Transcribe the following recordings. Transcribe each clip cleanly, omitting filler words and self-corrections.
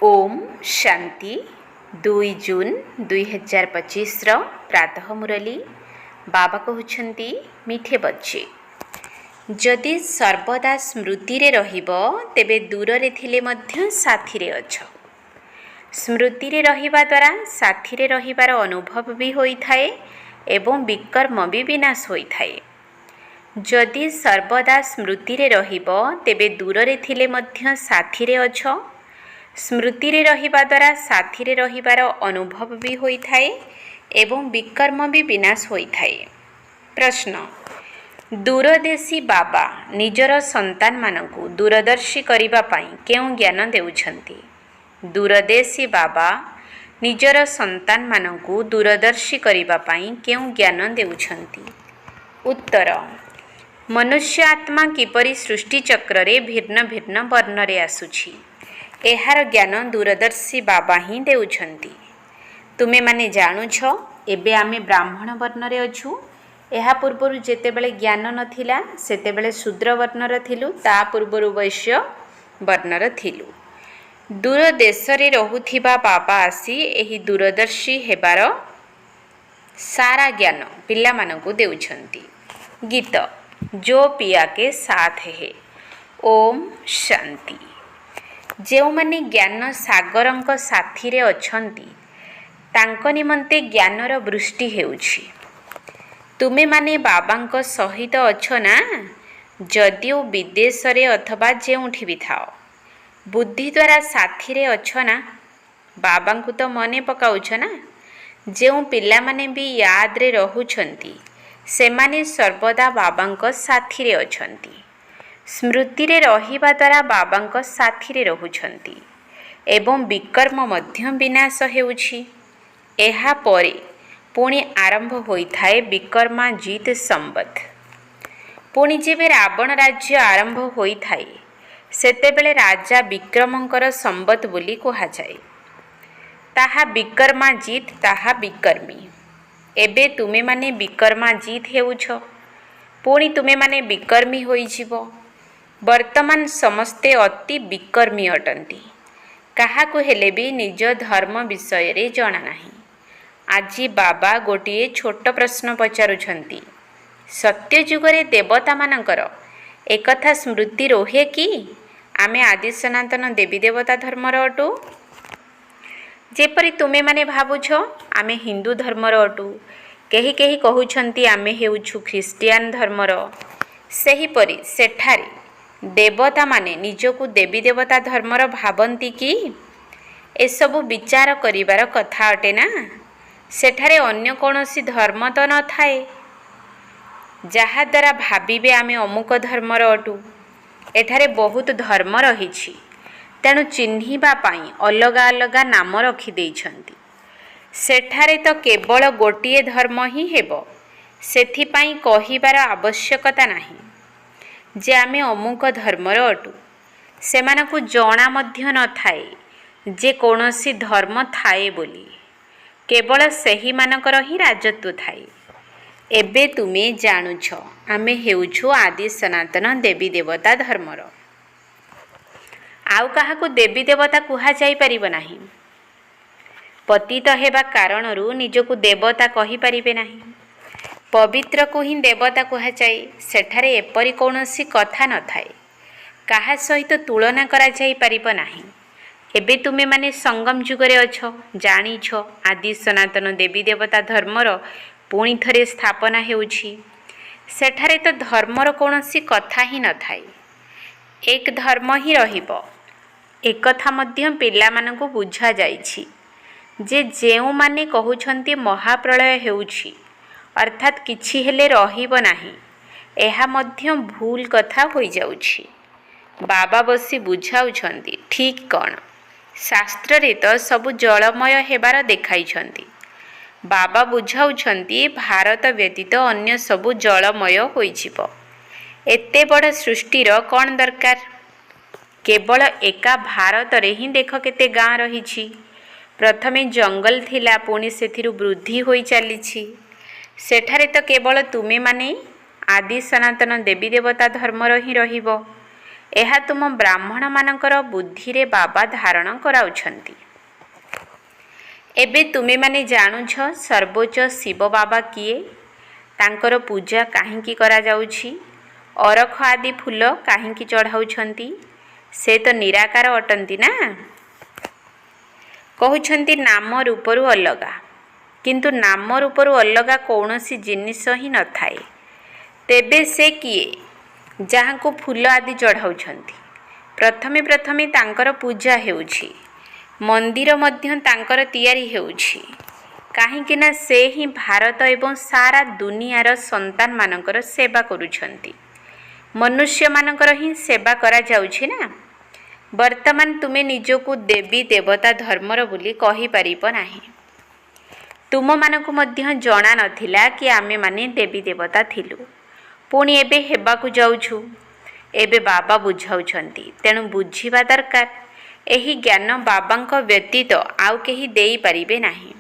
ओम शांति 2 जून 2025 प्रातः मुरली बाबा कहउछंती मिठे बच्चे जदि सर्वदा स्मृति रे रहिबो तेबे दूर रे थिले मध्य साथी रे अछ। स्मृति रे रहिबा द्वारा साथी रे रहिबार अनुभव भी होई थाए एवं विकर्म भी विनाश होई थाए। जदि सर्वदा स्मृति रे रहिबो तेबे दूर रे थिले मध्य साथी रे अछ। स्मृति रे रहिबा द्वारा साथी रे रहिबार अनुभव भी होई थाए एवं विकर्म भी विनाश होई थाए। प्रश्न, दूरदेशी बाबा निजर संतान मानकु दूरदर्शी करिबा पई केउ ज्ञान देउछंती? दूरदेशी बाबा निजर संतान मानकु दूरदर्शी करिबा पई केउ ज्ञान देउछंती? उत्तर, मनुष्य आत्मा किपरि सृष्टि चक्र रे भिन्न भिन्न वर्ण रे आसुछि एहार ज्ञान दूरदर्शी बाबा ही देउछंती। तुमे माने जानुछ एबे आमे ब्राह्मण वर्ण रे अछु। एहा पूर्वरु जेतेबेले ज्ञान नथिला सेतेबेले शूद्र वर्णर थिलु, ता पूर्वरु वैश्य वर्णर थिलु। दूर देश रे रहुथिबा बाबा आसी एही दूरदर्शी हेबार सारा ज्ञान पिला मानकु देउछंती। गीत जो पिया के साथ है। ओम शांति। जेउ माने ज्ञान सागरंक साथी रे अछंती तांको निमंते ज्ञानर वृष्टि हेउछि। तुमे माने बाबांक सहित अछ ना? जदिओ विदेश रे अथवा जेउठी भी थाओ, बुद्धि द्वारा साथी रे अछ ना? बाबांकु तो मने पकाउछ ना? जेउ पिला माने भी याद रे रहुछंती सेमाने सर्वदा बाबांक साथी रे अछंती। स्मृति रे रहिबा द्वारा बाबांक साथी रे रहुछंती एवं विकर्म मध्य विनाश हेउछि। एहा परे पुणी आरंभ होई थाए विकर्माजीत संबत। पुणी जेबे रावण राज्य आरंभ होई थाए सेतेबेले राजा विक्रमंकर संबत बोली कहा जाए। ताहा विकर्माजीत ताहा विकर्मी। एबे तुमे माने विकर्माजीत हेउछ, पुणी तुमे माने विकर्मी होई जिवो। वर्तमान समस्ते अति विकर्मी अटंती। काहाकु हेले भी निज धर्म विषय रे जणा नाही। आजी बाबा गोटिए छोट प्रश्न पचारुछंती, सत्य जुगरे देवता मानकर एकथा स्मृति रोहे कि आमे आदि सनातन देवी देवता धर्मर अटु? जेपरि तुमे माने भाबुछ आमे हिंदू धर्मर अटु, केही केही कहउछंती आमे हेउछु ख्रिस्टियान धर्मर। सेहीपरि सेठारे देवता माने निजकु देवी देवता धर्मर भाबंती कि? एसबु विचार करिबार कथा अटे ना? सेठारे अन्य कोनोसी धर्म तो न थाए जहा द्वारा भाबिबे आमे अमुक धर्मर अटु। एठारे बहुत धर्म रहिछि, तेणु चिन्हिबा पाई अलगा अलगा नाम रखि देइछंती। सेठारे तो केवल गोटिए धर्म ही हेबो, सेथिपाई कहिबार आवश्यकता नाही जे आमे अमुक धर्मर अटु। सेमानकु जणा मध्य न थाए जे कोनोसी धर्म थाए बोली, केवल सेही मानकर ही राजत्व थाए। एबे तुमे जानुछ आमे हेउछु आदि सनातन देवी देवता धर्मर। आउ काहाकु देवी देवता कुहा जाई परिबो नाही। पतित हेबा कारणरू निजकु देवता कहि परिबे नाही। पवित्र को ही देवता कहा जाए। सेठारे एपरि कौनसी कथा न थाए, काहा सहित तुलना करा जाई परिबो नाही। एबे तुमे माने संगम जुगरे अछ, जानिछ आदि सनातन देवी देवता धर्मर पुणी थरे स्थापना हेउछि। सेठारे तो धर्मर कौनसी कथा ही न थाए, एक धर्म ही रहिबो। एकथा मध्य पिला मानकु बुझा जाइछि जे जेउ माने कहउछंती महाप्रलय हेउछि अर्थात किछि हेले रहिबो नाही, एहा मध्य भूल कथा होई जाउछि। बाबा बसी बुझाउछंती ठीक कौन? शास्त्र रे तो सबु जलमय हेबार देखाइछंती। बाबा बुझाउछंती भारत व्यतीत अन्य सबु जलमय होई जिवो। एते बड़ सृष्टिर कौन दरकार? केवल एका भारत रे ही देख केते गाँ रहिछि। प्रथमे जंगल थिला, पुणी सेथिरु वृद्धि होई चलिछि। सेठारे तो केवल तुमे माने आदि सनातन देवी देवता धर्मर ही रहिबो। ଏହା ତୁମ ବ୍ରାହ୍ମଣମାନଙ୍କର ବୁଦ୍ଧିରେ ବାବା ଧାରଣ କରାଉଛନ୍ତି। ଏବେ ତୁମେମାନେ ଜାଣୁଛ ସର୍ବୋଚ୍ଚ ଶିବ ବାବା କିଏ, ତାଙ୍କର ପୂଜା କାହିଁକି କରାଯାଉଛି, ଅରଖ ଆଦି ଫୁଲ କାହିଁକି ଚଢ଼ାଉଛନ୍ତି। ସେ ତ ନିରାକାର ଅଟନ୍ତି ନା। କହୁଛନ୍ତି ନାମ ରୂପରୁ ଅଲଗା, କିନ୍ତୁ ନାମ ରୂପରୁ ଅଲଗା କୌଣସି ଜିନିଷ ହିଁ ନଥାଏ। ତେବେ ସେ କିଏ ଯାହାଙ୍କୁ ଫୁଲ ଆଦି ଚଢ଼ାଉଛନ୍ତି? ପ୍ରଥମେ ପ୍ରଥମେ ତାଙ୍କର ପୂଜା ହେଉଛି, ମନ୍ଦିର ମଧ୍ୟ ତାଙ୍କର ତିଆରି ହେଉଛି। କାହିଁକିନା ସେ ହିଁ ଭାରତ ଏବଂ ସାରା ଦୁନିଆର ସନ୍ତାନମାନଙ୍କର ସେବା କରୁଛନ୍ତି। ମନୁଷ୍ୟମାନଙ୍କର ହିଁ ସେବା କରାଯାଉଛି ନା। ବର୍ତ୍ତମାନ ତୁମେ ନିଜକୁ ଦେବୀ ଦେବତା ଧର୍ମର ବୋଲି କହିପାରିବ ନାହିଁ। ତୁମମାନଙ୍କୁ ମଧ୍ୟ ଜଣା ନଥିଲା କି ଆମେମାନେ ଦେବୀ ଦେବତା ଥିଲୁ, ପୁଣି ଏବେ ହେବାକୁ ଯାଉଛୁ। ଏବେ ବାବା ବୁଝାଉଛନ୍ତି, ତେଣୁ ବୁଝିବା ଦରକାର। ଏହି ଜ୍ଞାନ ବାବାଙ୍କ ବ୍ୟତୀତ ଆଉ କେହି ଦେଇପାରିବେ ନାହିଁ।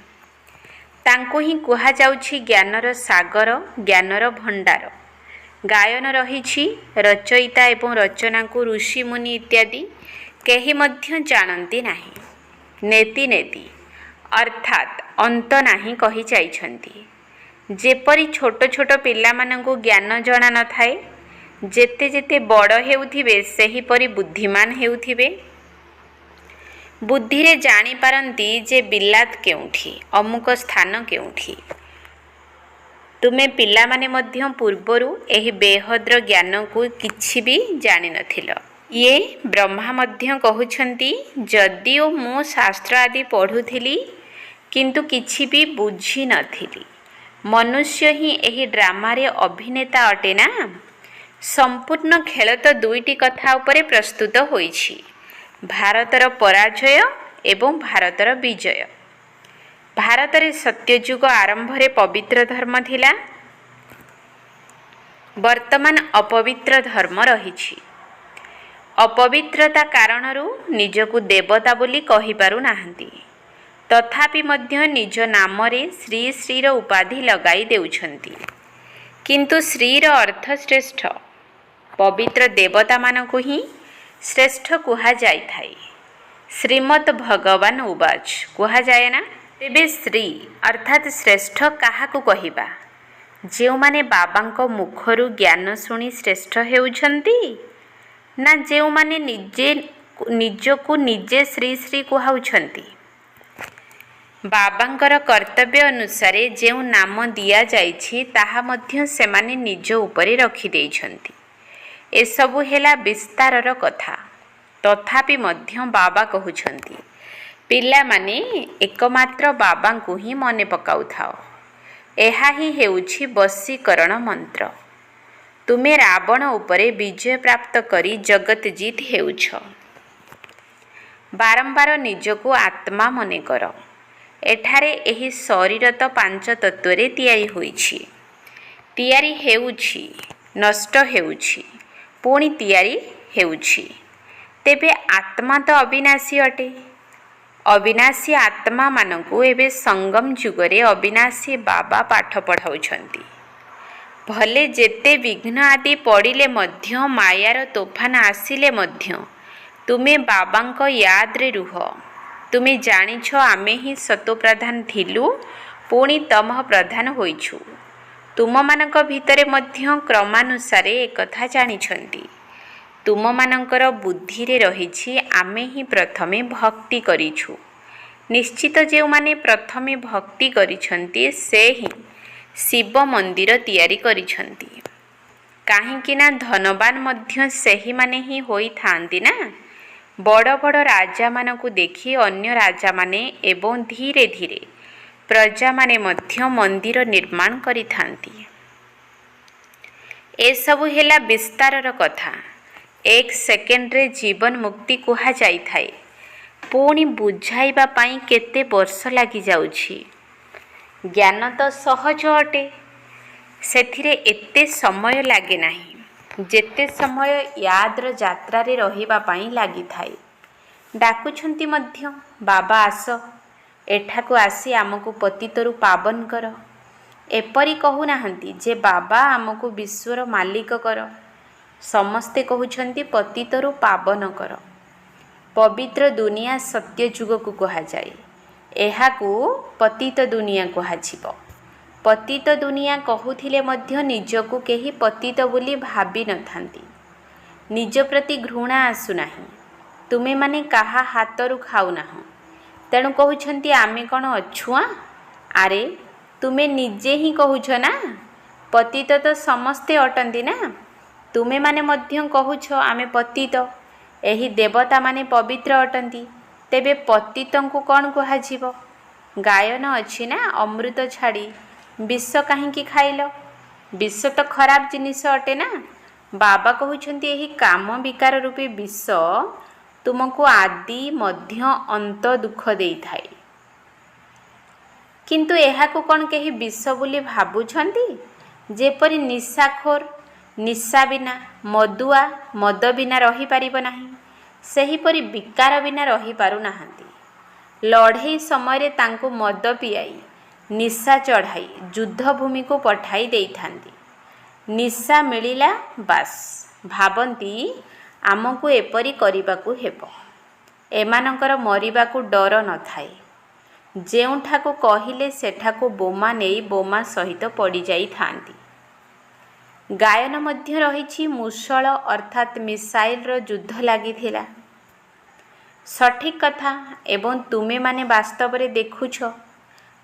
ତାଙ୍କୁ ହିଁ କୁହାଯାଉଛି ଜ୍ଞାନର ସାଗର, ଜ୍ଞାନର ଭଣ୍ଡାର। ଗାୟନ ରହିଛି, ରଚୟିତା ଏବଂ ରଚନାକୁ ଋଷିମୁନି ଇତ୍ୟାଦି କେହି ମଧ୍ୟ ଜାଣନ୍ତି ନାହିଁ। ନେତି ନେତି ଅର୍ଥାତ୍ ଅନ୍ତ ନାହିଁ କହି ଯାଇଛନ୍ତି। ଯେପରି ଛୋଟ ଛୋଟ ପିଲାମାନଙ୍କୁ ଜ୍ଞାନ ଜଣା ନଥାଏ, ଯେତେ ଯେତେ ବଡ଼ ହେଉଥିବେ ସେହିପରି ବୁଦ୍ଧିମାନ ହେଉଥିବେ। ବୁଦ୍ଧିରେ ଜାଣିପାରନ୍ତି ଯେ ବିଲାତ କେଉଁଠି, ଅମୁକ ସ୍ଥାନ କେଉଁଠି। ତୁମେ ପିଲାମାନେ ମଧ୍ୟ ପୂର୍ବରୁ ଏହି ବେହଦ୍ର ଜ୍ଞାନକୁ କିଛି ବି ଜାଣିନଥିଲ। ଇଏ ବ୍ରହ୍ମା ମଧ୍ୟ କହୁଛନ୍ତି, ଯଦିଓ ମୁଁ ଶାସ୍ତ୍ର ଆଦି ପଢ଼ୁଥିଲି କିନ୍ତୁ କିଛି ବି ବୁଝିନଥିଲି। ମନୁଷ୍ୟ ହିଁ ଏହି ଡ୍ରାମାରେ ଅଭିନେତା ଅଟେ ନା। ସମ୍ପୂର୍ଣ୍ଣ ଖେଳ ତ ଦୁଇଟି କଥା ଉପରେ ପ୍ରସ୍ତୁତ ହୋଇଛି, ଭାରତର ପରାଜୟ ଏବଂ ଭାରତର ବିଜୟ। ଭାରତରେ ସତ୍ୟଯୁଗ ଆରମ୍ଭରେ ପବିତ୍ର ଧର୍ମ ଥିଲା, ବର୍ତ୍ତମାନ ଅପବିତ୍ର ଧର୍ମ ରହିଛି। ଅପବିତ୍ରତା କାରଣରୁ ନିଜକୁ ଦେବତା ବୋଲି କହିପାରୁନାହାନ୍ତି। ତଥାପି ମଧ୍ୟ ନିଜ ନାମରେ ଶ୍ରୀ ଶ୍ରୀର ଉପାଧି ଲଗାଇ ଦେଉଛନ୍ତି। କିନ୍ତୁ ଶ୍ରୀର ଅର୍ଥ ଶ୍ରେଷ୍ଠ। ପବିତ୍ର ଦେବତାମାନଙ୍କୁ ହିଁ ଶ୍ରେଷ୍ଠ କୁହାଯାଇଥାଏ। ଶ୍ରୀମଦ୍ ଭଗବାନ ଉବାଚ କୁହାଯାଏ ନା। ତେବେ ଶ୍ରୀ ଅର୍ଥାତ୍ ଶ୍ରେଷ୍ଠ କାହାକୁ କହିବା? ଯେଉଁମାନେ ବାବାଙ୍କ ମୁଖରୁ ଜ୍ଞାନ ଶୁଣି ଶ୍ରେଷ୍ଠ ହେଉଛନ୍ତି, ନା ଯେଉଁମାନେ ନିଜକୁ ନିଜେ ଶ୍ରୀ ଶ୍ରୀ କୁହାଉଛନ୍ତି? ବାବାଙ୍କର କର୍ତ୍ତବ୍ୟ ଅନୁସାରେ ଯେଉଁ ନାମ ଦିଆଯାଇଛି ତାହା ମଧ୍ୟ ସେମାନେ ନିଜ ଉପରେ ରଖିଦେଇଛନ୍ତି। ଏସବୁ ହେଲା ବିସ୍ତାରର କଥା। ତଥାପି ମଧ୍ୟ ବାବା କହୁଛନ୍ତି, ପିଲାମାନେ ଏକମାତ୍ର ବାବାଙ୍କୁ ହିଁ ମନେ ପକାଉଥାଅ। ଏହା ହିଁ ହେଉଛି ବଶୀକରଣ ମନ୍ତ୍ର। ତୁମେ ରାବଣ ଉପରେ ବିଜୟ ପ୍ରାପ୍ତ କରି ଜଗତ ଜିତ୍ ହେଉଛ। ବାରମ୍ବାର ନିଜକୁ ଆତ୍ମା ମନେକର। ଏଠାରେ ଏହି ଶରୀର ତ ପାଞ୍ଚ ତତ୍ତ୍ୱରେ ତିଆରି ହୋଇଛି, ତିଆରି ହେଉଛି, ନଷ୍ଟ ହେଉଛି, ପୁଣି ତିଆରି ହେଉଛି। ତେବେ ଆତ୍ମା ତ ଅବିନାଶୀ ଅଟେ। ଅବିନାଶୀ ଆତ୍ମାମାନଙ୍କୁ ଏବେ ସଙ୍ଗମ ଯୁଗରେ ଅବିନାଶୀ ବାବା ପାଠ ପଢ଼ାଉଛନ୍ତି। ଭଲେ ଯେତେ ବିଘ୍ନ ଆଦି ପଡ଼ିଲେ ମଧ୍ୟ, ମାୟାର ତୋଫାନ ଆସିଲେ ମଧ୍ୟ ତୁମେ ବାବାଙ୍କ ୟାଦରେ ରୁହ। ତୁମେ ଜାଣିଛ ଆମେ ହିଁ ସତୋପ୍ରଧାନ ଥିଲୁ, ପୁଣି ତମଃ ପ୍ରଧାନ ହୋଇଛୁ। ତୁମମାନଙ୍କ ଭିତରେ ମଧ୍ୟ କ୍ରମାନୁସାରେ ଏକଥା ଜାଣିଛନ୍ତି। ତୁମମାନଙ୍କର ବୁଦ୍ଧିରେ ରହିଛି ଆମେ ହିଁ ପ୍ରଥମେ ଭକ୍ତି କରିଛୁ। ନିଶ୍ଚିତ ଯେଉଁମାନେ ପ୍ରଥମେ ଭକ୍ତି କରିଛନ୍ତି ସେ ହିଁ ଶିବ ମନ୍ଦିର ତିଆରି କରିଛନ୍ତି। କାହିଁକି ନା ଧନବାନ ମଧ୍ୟ ସେହିମାନେ ହିଁ ହୋଇଥାନ୍ତି ନା। ବଡ଼ ବଡ଼ ରାଜାମାନଙ୍କୁ ଦେଖି ଅନ୍ୟ ରାଜାମାନେ ଏବଂ ଧୀରେ ଧୀରେ ପ୍ରଜାମାନେ ମଧ୍ୟ ମନ୍ଦିର ନିର୍ମାଣ କରିଥାନ୍ତି। ଏସବୁ ହେଲା ବିସ୍ତାରର କଥା। ଏକ ସେକେଣ୍ଡରେ ଜୀବନ ମୁକ୍ତି କୁହାଯାଇଥାଏ, ପୁଣି ବୁଝାଇବା ପାଇଁ କେତେ ବର୍ଷ ଲାଗିଯାଉଛି। ଜ୍ଞାନ ତ ସହଜ ଅଟେ, ସେଥିରେ ଏତେ ସମୟ ଲାଗେ ନାହିଁ ଯେତେ ସମୟ ୟାଦର ଯାତ୍ରାରେ ରହିବା ପାଇଁ ଲାଗିଥାଏ। ଡାକୁଛନ୍ତି ମଧ୍ୟ, ବାବା ଆସ, ଏଠାକୁ ଆସି ଆମକୁ ପତିତରୁ ପାବନ କର। ଏପରି କହୁନାହାନ୍ତି ଯେ ବାବା ଆମକୁ ବିଶ୍ୱର ମାଲିକ କର। ସମସ୍ତେ କହୁଛନ୍ତି ପତିତରୁ ପାବନ କର। ପବିତ୍ର ଦୁନିଆ ସତ୍ୟ ଯୁଗକୁ କୁହାଯାଏ। ଏହାକୁ ପତିତ ଦୁନିଆ କୁହାଯିବ। ପତିତ ଦୁନିଆ କହୁଥିଲେ ମଧ୍ୟ ନିଜକୁ କେହି ପତିତ ବୋଲି ଭାବି ନଥାନ୍ତି। ନିଜ ପ୍ରତି ଘୃଣା ଆସୁନାହିଁ। ତୁମେମାନେ କାହା ହାତରୁ ଖାଉନାହଁ, ତେଣୁ କହୁଛନ୍ତି ଆମେ କ'ଣ ଅଛୁଆଁ? ଆରେ ତୁମେ ନିଜେ ହିଁ କହୁଛ ନା, ପତିତ ତ ସମସ୍ତେ ଅଟନ୍ତି ନା। ତୁମେମାନେ ମଧ୍ୟ କହୁଛ ଆମେ ପତିତ, ଏହି ଦେବତାମାନେ ପବିତ୍ର ଅଟନ୍ତି। ତେବେ ପତିତଙ୍କୁ କ'ଣ କୁହାଯିବ? ଗାୟନ ଅଛି ନା, ଅମୃତ ଛାଡ଼ି ବିଷ କାହିଁକି ଖାଇଲ? ବିଷ ତ ଖରାପ ଜିନିଷ ଅଟେ ନା। ବାବା କହୁଛନ୍ତି ଏହି କାମ ବିକାର ରୂପୀ ବିଷ ତୁମକୁ ଆଦି ମଧ୍ୟ ଅନ୍ତ ଦୁଃଖ ଦେଇଥାଏ। କିନ୍ତୁ ଏହାକୁ କ'ଣ କେହି ବିଷ ବୋଲି ଭାବୁଛନ୍ତି? ଯେପରି ନିଶାଖୋର ନିଶା ବିନା, ମଦୁଆ ମଦ ବିନା ରହିପାରିବ ନାହିଁ, ସେହିପରି ବିକାର ବିନା ରହିପାରୁନାହାନ୍ତି। ଲଢ଼େଇ ସମୟରେ ତାଙ୍କୁ ମଦ ପିଆଇ ନିଶା ଚଢ଼ାଇ ଯୁଦ୍ଧଭୂମିକୁ ପଠାଇ ଦେଇଥାନ୍ତି। ନିଶା ମିଳିଲା ବାସ୍, ଭାବନ୍ତି ଆମକୁ ଏପରି କରିବାକୁ ହେବ। ଏମାନଙ୍କର ମରିବାକୁ ଡର ନଥାଏ। ଯେଉଁଠାକୁ କହିଲେ ସେଠାକୁ ବୋମା ନେଇ ବୋମା ସହିତ ପଡ଼ିଯାଇଥାନ୍ତି। ଗାୟନ ମଧ୍ୟ ରହିଛି ମୂଷଳ ଅର୍ଥାତ୍ ମିସାଇଲର ଯୁଦ୍ଧ ଲାଗିଥିଲା। ସଠିକ୍ କଥା। ଏବଂ ତୁମେମାନେ ବାସ୍ତବରେ ଦେଖୁଛ।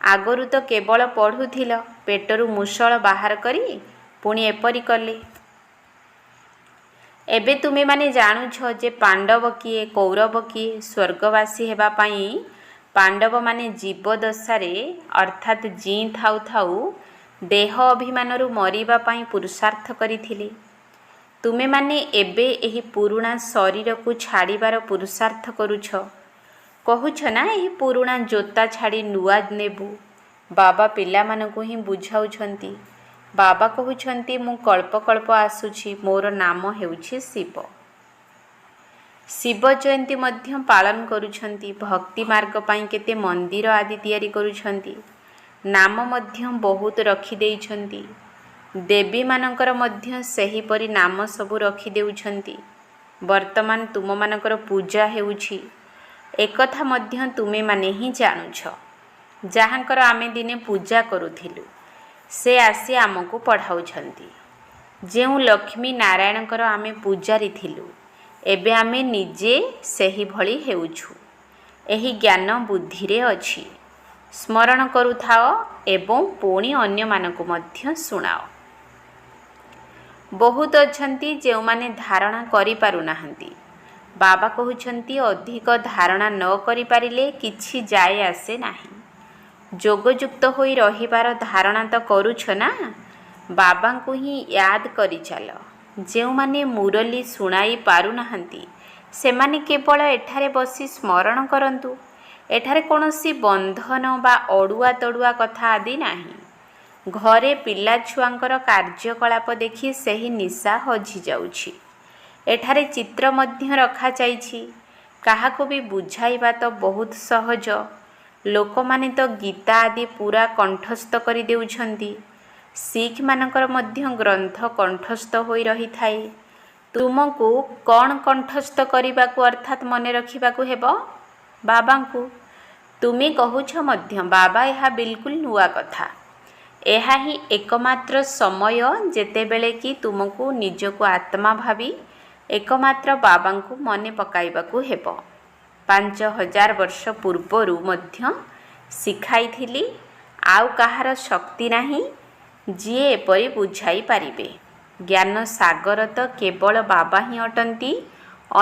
ଆଗରୁ ତ କେବଳ ପଢ଼ୁଥିଲ, ପେଟରୁ ମୂଷଳ ବାହାର କରି ପୁଣି ଏପରି କଲେ। ଏବେ ତୁମେମାନେ ଜାଣୁଛ ଯେ ପାଣ୍ଡବ କିଏ, କୌରବ କିଏ। ସ୍ୱର୍ଗବାସୀ ହେବା ପାଇଁ ପାଣ୍ଡବମାନେ ଜୀବଦଶାରେ ଅର୍ଥାତ୍ ଜୀଇଁ ଥାଉ ଥାଉ ଦେହ ଅଭିମାନରୁ ମରିବା ପାଇଁ ପୁରୁଷାର୍ଥ କରିଥିଲେ। ତୁମେମାନେ ଏବେ ଏହି ପୁରୁଣା ଶରୀରକୁ ଛାଡ଼ିବାର ପୁରୁଷାର୍ଥ କରୁଛ। କହୁଛ ନା ଏହି ପୁରୁଣା ଜୋତା ଛାଡ଼ି ନୂଆ ନେବୁ। ବାବା ପିଲାମାନଙ୍କୁ ହିଁ ବୁଝାଉଛନ୍ତି। ବାବା କହୁଛନ୍ତି ମୁଁ କଳ୍ପ କଳ୍ପ ଆସୁଛି, ମୋର ନାମ ହେଉଛି ଶିବ। ଶିବ ଜୟନ୍ତୀ ମଧ୍ୟ ପାଳନ କରୁଛନ୍ତି। ଭକ୍ତି ମାର୍ଗ ପାଇଁ କେତେ ମନ୍ଦିର ଆଦି ତିଆରି କରୁଛନ୍ତି। ନାମ ମଧ୍ୟ ବହୁତ ରଖିଦେଇଛନ୍ତି। ଦେବୀମାନଙ୍କର ମଧ୍ୟ ସେହିପରି ନାମ ସବୁ ରଖିଦେଉଛନ୍ତି। ବର୍ତ୍ତମାନ ତୁମମାନଙ୍କର ପୂଜା ହେଉଛି। ଏକଥା ମଧ୍ୟ ତୁମେମାନେ ହିଁ ଜାଣୁଛ। ଯାହାଙ୍କର ଆମେ ଦିନେ ପୂଜା କରୁଥିଲୁ, ସେ ଆସି ଆମକୁ ପଢ଼ାଉଛନ୍ତି। ଯେଉଁ ଲକ୍ଷ୍ମୀ ନାରାୟଣଙ୍କର ଆମେ ପୂଜାରୀ ଥିଲୁ, ଏବେ ଆମେ ନିଜେ ସେହିଭଳି ହେଉଛୁ। ଏହି ଜ୍ଞାନ ବୁଦ୍ଧିରେ ଅଛି। ସ୍ମରଣ କରୁଥାଅ ଏବଂ ପୁଣି ଅନ୍ୟମାନଙ୍କୁ ମଧ୍ୟ ଶୁଣାଅ। ବହୁତ ଅଛନ୍ତି ଯେଉଁମାନେ ଧାରଣା କରିପାରୁନାହାନ୍ତି। ବାବା କହୁଛନ୍ତି ଅଧିକ ଧାରଣା ନ କରିପାରିଲେ କିଛି ଯାଏ ଆସେ ନାହିଁ। ଯୋଗଯୁକ୍ତ ହୋଇ ରହିବାର ଧାରଣା ତ କରୁଛ ନା। ବାବାଙ୍କୁ ହିଁ ୟାଦ କରିଚାଲ। ଯେଉଁମାନେ ମୁରଲି ଶୁଣାଇ ପାରୁନାହାନ୍ତି, ସେମାନେ କେବଳ ଏଠାରେ ବସି ସ୍ମରଣ କରନ୍ତୁ। ଏଠାରେ କୌଣସି ବନ୍ଧନ ବା ଅଡ଼ୁଆ ତଡ଼ୁଆ କଥା ଆଦି ନାହିଁ। ଘରେ ପିଲାଛୁଆଙ୍କର କାର୍ଯ୍ୟକଳାପ ଦେଖି ସେହି ନିଶା ହଜିଯାଉଛି। ଏଠାରେ ଚିତ୍ର ମଧ୍ୟ ରଖାଯାଇଛି। କାହାକୁ ବି ବୁଝାଇବା ତ ବହୁତ ସହଜ। ଲୋକମାନେ ତ ଗୀତା ଆଦି ପୁରା କଣ୍ଠସ୍ଥ କରିଦେଉଛନ୍ତି। ଶିଖମାନଙ୍କର ମଧ୍ୟ ଗ୍ରନ୍ଥ କଣ୍ଠସ୍ଥ ହୋଇ ରହିଥାଏ। ତୁମକୁ କ'ଣ କଣ୍ଠସ୍ଥ କରିବାକୁ ଅର୍ଥାତ୍ ମନେ ରଖିବାକୁ ହେବ? ବାବାଙ୍କୁ। ତୁମେ କହୁଛ ମଧ୍ୟ ବାବା ଏହା ବିଲକୁଲ ନୂଆ କଥା। ଏହା ହିଁ ଏକମାତ୍ର ସମୟ ଯେତେବେଳେ କି ତୁମକୁ ନିଜକୁ ଆତ୍ମା ଭାବି ଏକମାତ୍ର ବାବାଙ୍କୁ ମନେ ପକାଇବାକୁ ହେବ। 5000 ବର୍ଷ ପୂର୍ବରୁ ମଧ୍ୟ ଶିଖାଇଥିଲି। ଆଉ କାହାର ଶକ୍ତି ନାହିଁ ଯିଏ ଏପରି ବୁଝାଇ ପାରିବେ। ଜ୍ଞାନ ସାଗର ତ କେବଳ ବାବା ହିଁ ଅଟନ୍ତି।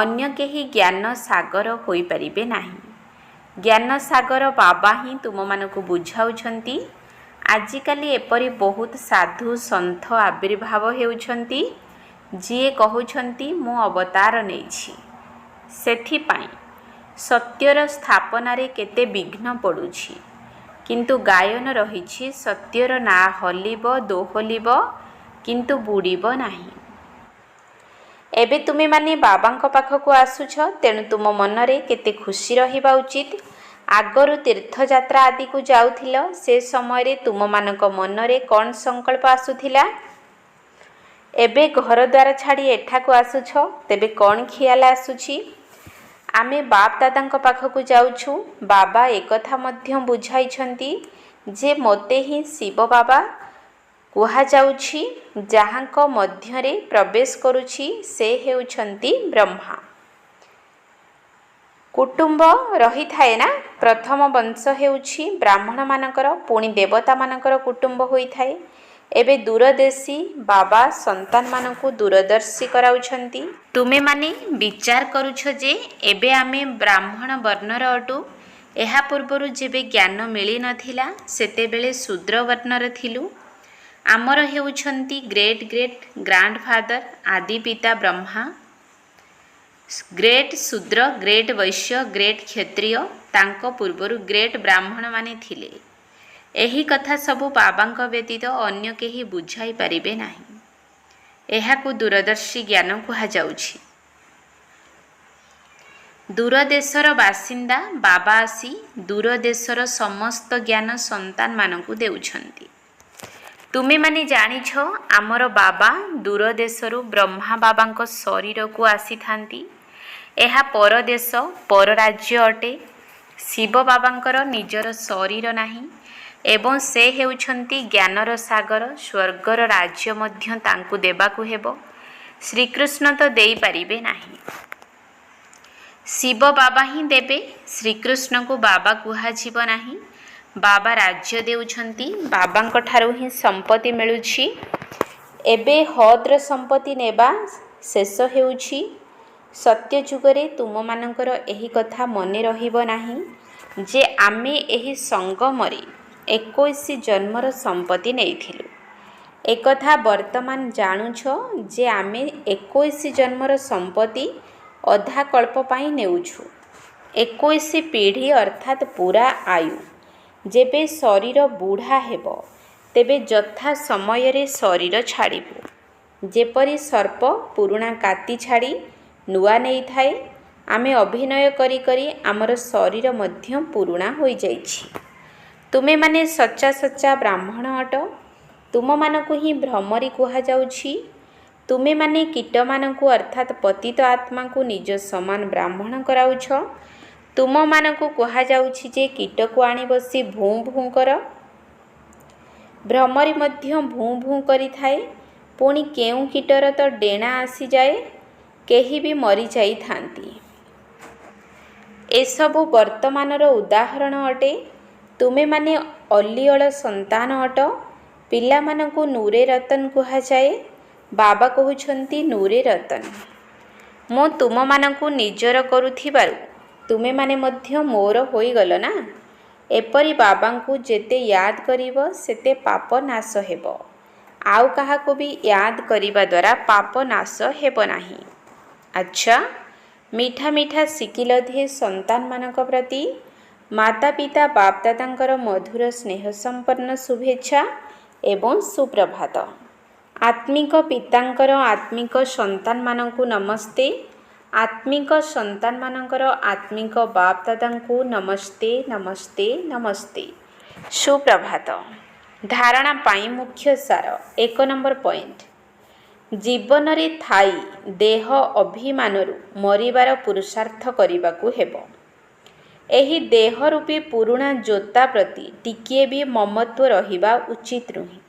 ଅନ୍ୟ କେହି ଜ୍ଞାନ ସାଗର ହୋଇପାରିବେ ନାହିଁ। ଜ୍ଞାନ ସାଗର ବାବା ହିଁ ତୁମମାନଙ୍କୁ ବୁଝାଉଛନ୍ତି। ଆଜିକାଲି ଏପରି ବହୁତ ସାଧୁ ସନ୍ଥ ଆବିର୍ଭାବ ହେଉଛନ୍ତି, ଯିଏ କହୁଛନ୍ତି ମୁଁ ଅବତାର ନେଇଛି। ସେଥିପାଇଁ ସତ୍ୟର ସ୍ଥାପନାରେ କେତେ ବିଘ୍ନ ପଡ଼ୁଛି। କିନ୍ତୁ ଗାୟନ ରହିଛି ସତ୍ୟର ନାଁ ହଲିବ ଦୋହଲିବ, କିନ୍ତୁ ବୁଡ଼ିବ ନାହିଁ। ଏବେ ତୁମେମାନେ ବାବାଙ୍କ ପାଖକୁ ଆସୁଛ, ତେଣୁ ତୁମ ମନରେ କେତେ ଖୁସି ରହିବା ଉଚିତ। ଆଗରୁ ତୀର୍ଥଯାତ୍ରା ଆଦିକୁ ଯାଉଥିଲ, ସେ ସମୟରେ ତୁମମାନଙ୍କ ମନରେ କ'ଣ ସଂକଳ୍ପ ଆସୁଥିଲା? एबे घरद्वार छाड़ी एठाकू आसुछ तेबे कौन खियाल आसुछि? आमे बाप दादा पाखकू जाउछु। बाबा एकथा मध्य बुझाइछंती जे मोते ही शिव बाबा कुहा जाउछि। जाहांक मध्यरे प्रवेश करुछि से हेउछंती ब्रह्मा। कुटुंब रही थाए ना, प्रथम वंश हेउछि ब्राह्मण मानकर, पुणी देवता मानकर कुटुंब होई थाए। एबे दूरदेशी बाबा संतान मानकु दूरदर्शी कराउछंती। तुमे माने विचार करुछ जे एबे आमे ब्राह्मण वर्णर अटु। एहा पूर्वरु जेबे ज्ञान मिली नथिला सेतेबेले शूद्र वर्णर थिलु। आमर हेउछंती ग्रेट ग्रेट ग्रांडफादर आदि पिता ब्रह्मा, ग्रेट शूद्र, ग्रेट वैश्य, ग्रेट क्षत्रिय, तांको पूर्वरु ग्रेट ब्राह्मण माने थिले। एही कथा सबु बाबांक व्यतीत अन्य केही बुझाई पारिबे नाही। एहाकु दूरदर्शी ज्ञान कुहा जाउछि। दूरदेशर बासिंदा बाबा आसी दूरदेशर समस्त ज्ञान संतान मानकु देउछंती। तुमे माने जानिछ आमर बाबा दूरदेशरु ब्रह्मा बाबांक शरीर को आसी थांती। एहा परदेश पर राज्य अटे। शिव बाबांकर निजर शरीर नाही एवं से हेउछंती ज्ञानर सागर। स्वर्गर राज्य मध्य तांकु देबाकु हेबो। श्रीकृष्ण तो देई पारिबे नाही, शिव बाबा ही देबे। श्रीकृष्ण को बाबा कुहा जीव नाही। बाबा राज्य देउछंती, बाबांक ठारु ही संपत्ति मिलुछि। एबे हद्र संपत्ति नेबा शेष हेउछि। सत्य जुगरे तुम मानकर एही कथा मने रहिबो नाही जे आमे एही संगमरे 21 जन्मर संपत्ति नेइथिलु। एकथा वर्तमान जानुछ जे आमे 21 जन्मर संपत्ति अधा कल्प पाई नेउछु। 21 पीढ़ी अर्थात पूरा आयु। जेबे शरीर बुढ़ा हेबो तेबे यथा समय रे शरीर छाड़िबु। जेपरी सर्प पुरुणा काति छाड़ी नुआ नहीं थाए, आमे अभिनय करी करी आमर शरीर मध्य पुरुणा होई जाइछि। तुमे माने सच्चा सच्चा ब्राह्मण अट। तुम मानकु ही भ्रमरी कुहा जाउछि। तुमे माने कीट मानकु अर्थात पतित आत्मा को निज समान ब्राह्मण कराउछ। तुम मानकु कुहा जाउछि जे कीट को आनी बसी भूं भूं कर। भ्रमरी मध्य भूं भूं करी थाए। पुणी केउ कीटर तो डेणा आसी जाए, केही भी मरी जाई थांती। एसबु वर्तमानर उदाहरण अटे। तुमे माने अलिअल संतान अट। पिला मानकु नूरे रतन कुहा जाए। बाबा कहउछंती नूरे रतन। मो तुम मानकु निजर करुथिबारु तुमे माने मध्य मोर होई गल ना। एपरी बाबांकु जेते याद करिवो सेते पाप नाश हेबो। आउ काहाकु भी याद करिबा द्वारा पाप नाश हेबो नाही। अच्छा, मीठा मीठा सिकिल दिए संतान मानक प्रति माता पिता बाप दादांकर मधुर स्नेह संपन्न शुभेच्छा एवं सुप्रभात। आत्मिक पितांकर आत्मिक संतान मानकु नमस्ते। आत्मिक संतान मानकर आत्मिक बाप दादांकु नमस्ते नमस्ते नमस्ते। सुप्रभात। धारणा पाई मुख्य सार। 1 नंबर पॉइंट, जीवन रे थाई देह अभिमानरु मरिबार पुरुषार्थ करिबाकु हेबो। एही देह रूपी पुरुणा जोता प्रति टिकिए भी ममत्व रहिबा उचित नुहे।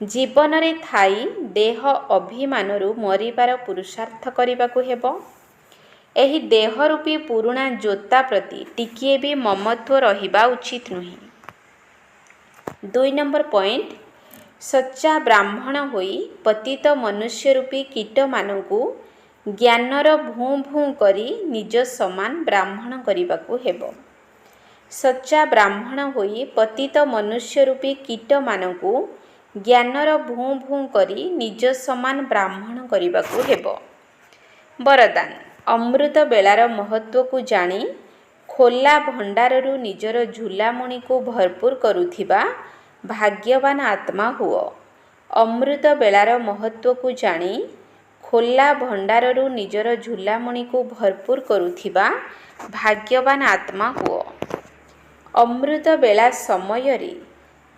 जीवन रे थाई देह अभिमानरु मरिबार पुरुषार्थ करिबाकु हेबो। एही देह रूपी पुरुणा जोता प्रति टिकिए भी ममत्व रहिबा उचित नुहे। 2 नंबर पॉइंट, सच्चा ब्राह्मण होई पतित मनुष्य रूपी कीट मानकु ज्ञानर भूं भूं करी निज समान ब्राह्मण करिबाकु हेबो। सच्चा ब्राह्मण होई पतित मनुष्य रूपी कीट मानकु ज्ञानर भूं भूं करी निज समान ब्राह्मण करिबाकु हेबो। वरदान, अमृत बेलार महत्व को जानी खोला भंडाररू निजर झुलामुणी को भरपूर करुथिबा भाग्यवान आत्मा हुओ। अमृत बेलार महत्व को जानी खोला भंडाररू निजर झुलामुणी को भरपूर करुथिबा भाग्यवान आत्मा हुओ। अमृत बेला समय रे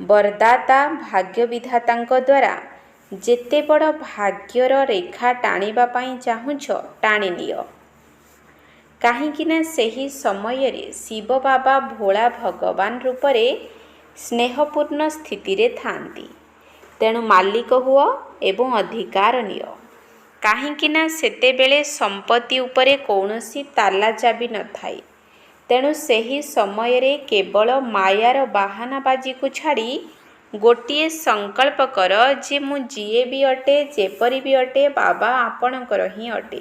बरदाता भाग्य विधातांक द्वारा ଯେତେ ବଡ଼ ଭାଗ୍ୟର ରେଖା ଟାଣିବା ପାଇଁ ଚାହୁଁଛ ଟାଣିନିଅ। କାହିଁକିନା ସେହି ସମୟରେ ଶିବ ବାବା ଭୋଳା ଭଗବାନ ରୂପରେ ସ୍ନେହପୂର୍ଣ୍ଣ ସ୍ଥିତିରେ ଥାଆନ୍ତି। ତେଣୁ ମାଲିକ ହୁଅ ଏବଂ ଅଧିକାର ନିଅ। କାହିଁକିନା ସେତେବେଳେ ସମ୍ପତ୍ତି ଉପରେ କୌଣସି ତାଲା ଚାବି ନଥାଏ। ତେଣୁ ସେହି ସମୟରେ କେବଳ ମାୟାର ବାହାନାବାଜିକୁ ଛାଡ଼ି ଗୋଟିଏ ସଂକଳ୍ପ କର ଯେ ମୁଁ ଯିଏ ବି ଅଟେ, ଯେପରି ବି ଅଟେ, ବାବା ଆପଣଙ୍କର ହିଁ ଅଟେ।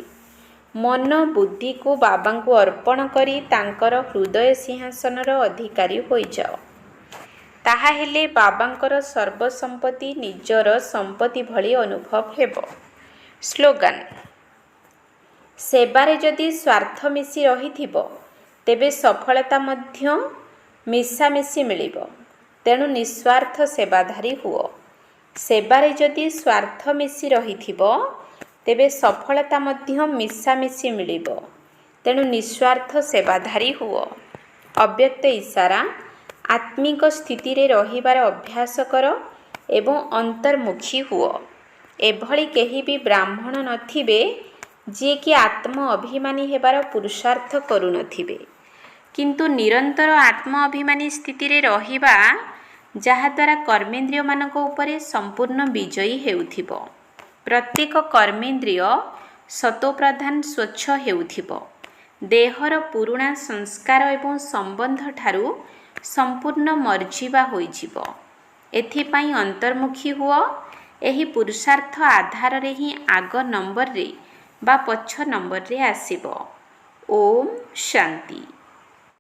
ମନ ବୁଦ୍ଧିକୁ ବାବାଙ୍କୁ ଅର୍ପଣ କରି ତାଙ୍କର ହୃଦୟ ସିଂହାସନର ଅଧିକାରୀ ହୋଇଯାଅ। ତାହାହେଲେ ବାବାଙ୍କର ସର୍ବସମ୍ପତ୍ତି ନିଜର ସମ୍ପତ୍ତି ଭଳି ଅନୁଭବ ହେବ। ସ୍ଲୋଗାନ: ସେବାରେ ଯଦି ସ୍ୱାର୍ଥ ମିଶି ରହିଥିବ ତେବେ ସଫଳତା ମଧ୍ୟ ମିଶାମିଶି ମିଳିବ। ତେଣୁ ନିଃସ୍ୱାର୍ଥ ସେବାଧାରୀ ହୁଅ। ସେବାରେ ଯଦି ସ୍ୱାର୍ଥ ମିଶି ରହିଥିବ ତେବେ ସଫଳତା ମଧ୍ୟ ମିଶାମିଶି ମିଳିବ। ତେଣୁ ନିଃସ୍ୱାର୍ଥ ସେବାଧାରୀ ହୁଅ। ଅବ୍ୟକ୍ତ ଇସାରା: ଆତ୍ମିକ ସ୍ଥିତିରେ ରହିବାର ଅଭ୍ୟାସ କର ଏବଂ ଅନ୍ତର୍ମୁଖୀ ହୁଅ। ଏଭଳି କେହି ବି ବ୍ରାହ୍ମଣ ନଥିବେ ଯିଏକି ଆତ୍ମ ଅଭିମାନୀ ହେବାର ପୁରୁଷାର୍ଥ କରୁନଥିବେ। କିନ୍ତୁ ନିରନ୍ତର ଆତ୍ମ ଅଭିମାନୀ ସ୍ଥିତିରେ ରହିବା, ଯାହାଦ୍ୱାରା କର୍ମେନ୍ଦ୍ରିୟମାନଙ୍କ ଉପରେ ସମ୍ପୂର୍ଣ୍ଣ ବିଜୟୀ ହେଉଥିବ। ପ୍ରତ୍ୟେକ କର୍ମେନ୍ଦ୍ରିୟ ସତୋପ୍ରଧାନ ସ୍ୱଚ୍ଛ ହେଉଥିବ। ଦେହର ପୁରୁଣା ସଂସ୍କାର ଏବଂ ସମ୍ବନ୍ଧଠାରୁ ସମ୍ପୂର୍ଣ୍ଣ ମର୍ଜିବା ହୋଇଯିବ। ଏଥିପାଇଁ ଅନ୍ତର୍ମୁଖୀ ହୁଅ। ଏହି ପୁରୁଷାର୍ଥ ଆଧାରରେ ହିଁ ଆଗ ନମ୍ବରରେ ବା ପଛ ନମ୍ବରରେ ଆସିବ। ଓମ୍ ଶାନ୍ତି।